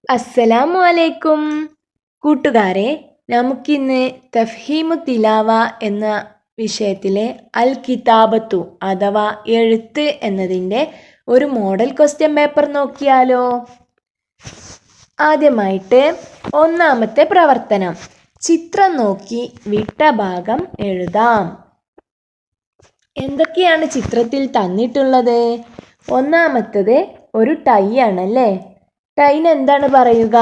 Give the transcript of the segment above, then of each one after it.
അസ്സലാമു അലൈക്കും കൂട്ടുകാരെ, നമുക്കിന്ന് തഫ്ഹീമു തിലാവ എന്ന വിഷയത്തിലെ അൽ കിതാബത്തു അഥവാ എഴുത്ത് എന്നതിൻ്റെ ഒരു മോഡൽ ക്വസ്റ്റ്യൻ പേപ്പർ നോക്കിയാലോ. ആദ്യമായിട്ട് ഒന്നാമത്തെ പ്രവർത്തനം, ചിത്രം നോക്കി വിട്ട ഭാഗം എഴുതാം. എന്തൊക്കെയാണ് ചിത്രത്തിൽ തന്നിട്ടുള്ളത്? ഒന്നാമത്തത് ഒരു ടൈ ആണല്ലേ. ടൈന് എന്താണ് പറയുക?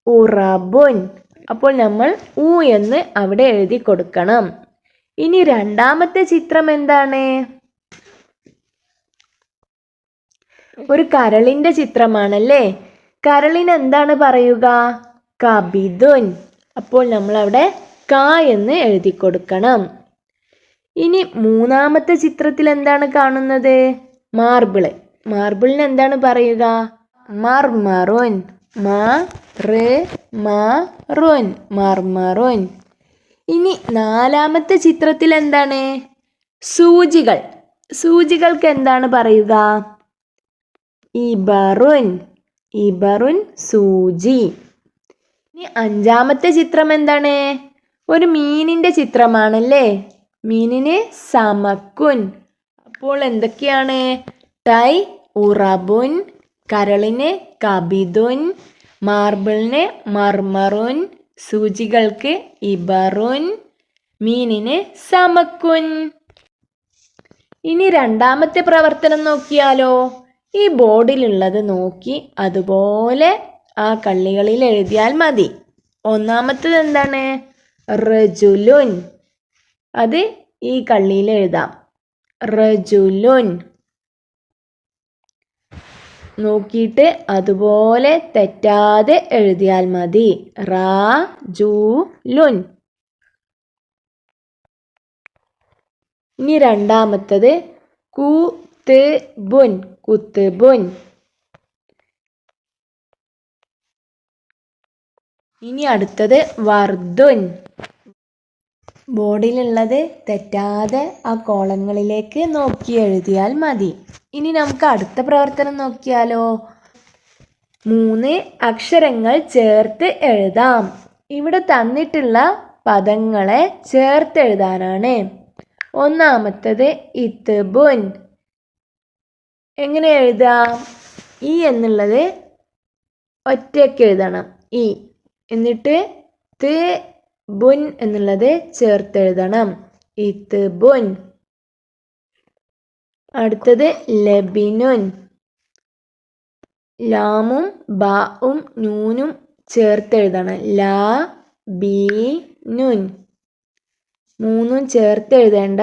ഉറബുൻ. അപ്പോൾ നമ്മൾ ഊ എന്ന് അവിടെ എഴുതി കൊടുക്കണം. ഇനി രണ്ടാമത്തെ ചിത്രം എന്താണ്? ഒരു കരളിന്റെ ചിത്രമാണല്ലേ. കരളിന് എന്താണ് പറയുക? കബിദുൻ. അപ്പോൾ നമ്മൾ അവിടെ ക എന്ന് എഴുതി കൊടുക്കണം. ഇനി മൂന്നാമത്തെ ചിത്രത്തിൽ എന്താണ് കാണുന്നത്? മാർബിള്. മാർബിളിന് എന്താണ് പറയുക? മർമറുൻ. മർമറുൻ. ഇനി നാലാമത്തെ ചിത്രത്തിൽ എന്താണ്? സൂചികൾ. സൂചികൾക്ക് എന്താണ് പറയുക? ഇബറുൻ. ഇബറുൻ സൂചി. ഇനി അഞ്ചാമത്തെ ചിത്രം എന്താണ്? ഒരു മീനിന്റെ ചിത്രമാണല്ലേ. മീനിന് സമക്കുൻ. അപ്പോൾ എന്തൊക്കെയാണ്? ടൈ ഉറബുൻ, കരളിന് കബിദുൻ, മാർബിളിന് മർമറുൻ, സൂചികൾക്ക് ഇബറുൻ, മീനിന് സമക്കുൻ. ഇനി രണ്ടാമത്തെ പ്രവർത്തനം നോക്കിയാലോ. ഈ ബോർഡിലുള്ളത് നോക്കി അതുപോലെ ആ കള്ളികളിൽ എഴുതിയാൽ മതി. ഒന്നാമത്തത് എന്താണ്? റജുലുൻ. അത് ഈ കള്ളിയിൽ എഴുതാം. റജുലുൻ. നോക്കിയിട്ട് അതുപോലെ തെറ്റാതെ എഴുതിയാൽ മതി. റാജുലുൻ. ഇനി രണ്ടാമത്തത് കുത്ബുൻ. കുത്ബുൻ. ഇനി അടുത്തത് വർദുൻ. ബോർഡിലുള്ളത് തെറ്റാതെ ആ കോളങ്ങളിലേക്ക് നോക്കി എഴുതിയാൽ മതി. ഇനി നമുക്ക് അടുത്ത പ്രവർത്തനം നോക്കിയാലോ. 3 അക്ഷരങ്ങൾ ചേർത്ത് എഴുതാം. ഇവിടെ തന്നിട്ടുള്ള പദങ്ങളെ ചേർത്ത് എഴുതാനാണ്. ഒന്നാമത്തത് ഇത്ബുൻ. എങ്ങനെ എഴുതാം? ഈ എന്നുള്ളത് ഒറ്റയ്ക്ക് എഴുതണം. ഈ. എന്നിട്ട് ത് ബുൻ എന്നുള്ളത് ചേർത്തെഴുതണം. ഇത്ബുൻ. അടുത്തത് ലബിനുൻ. ലാമും ബാഉം നൂനും ചേർത്തെഴുതണം. ലാ ബി നുൻ. 3 ചേർത്തെഴുതേണ്ട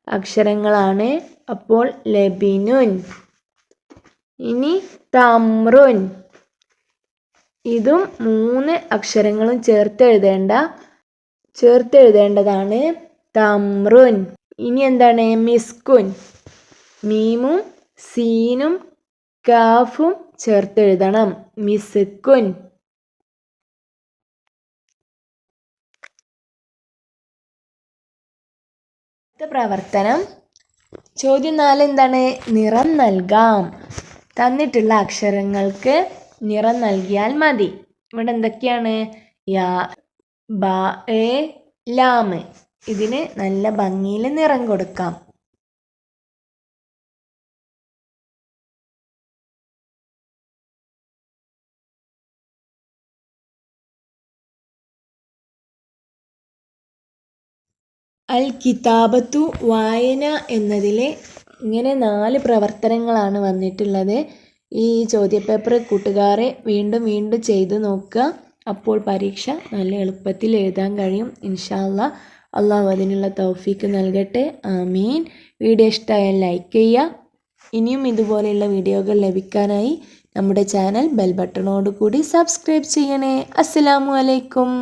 അക്ഷരങ്ങളാണ്. അപ്പോൾ ലബിനുൻ. ഇനി തമ്രുൻ. ഇതും 3 അക്ഷരങ്ങളും ചേർത്തെഴുതേണ്ടതാണ്. തമ്രുൻ. ഇനി എന്താണ്? മിസ്കുൻ. മീമും സീനും കാഫും ചേർത്തെഴുതണം. മിസ്കുൻ. പ്രവർത്തനം ചോദ്യം 4 എന്താണ്? നിറം നൽകാം. തന്നിട്ടുള്ള അക്ഷരങ്ങൾക്ക് നിറം നൽകിയാൽ മതി. ഇവിടെ എന്തൊക്കെയാണ്? യാ, ബാ, എ, ലാമ്. ഇതിന് നല്ല ഭംഗിയിൽ നിറം കൊടുക്കാം. അൽ കിതാബത്തു വായന എന്നതിലെ ഇങ്ങനെ 4 പ്രവർത്തനങ്ങളാണ് വന്നിട്ടുള്ളത്. ഈ ചോദ്യപേപ്പർ കൂട്ടുകാരെ വീണ്ടും ചെയ്തു നോക്കുക. അപ്പോൾ പരീക്ഷ നല്ല എളുപ്പത്തിൽ എഴുതാൻ കഴിയും. ഇൻഷാ അല്ലാഹ്. അള്ളാഹു അതിനുള്ള തൗഫീക്ക് നൽകട്ടെ. ആമീൻ. വീഡിയോ ഇഷ്ടമായാൽ ലൈക്ക് ചെയ്യുക. ഇനിയും ഇതുപോലെയുള്ള വീഡിയോകൾ ലഭിക്കാനായി നമ്മുടെ ചാനൽ ബെൽ ബട്ടണോട് കൂടി സബ്സ്ക്രൈബ് ചെയ്യണേ. അസ്സലാമു അലൈക്കും.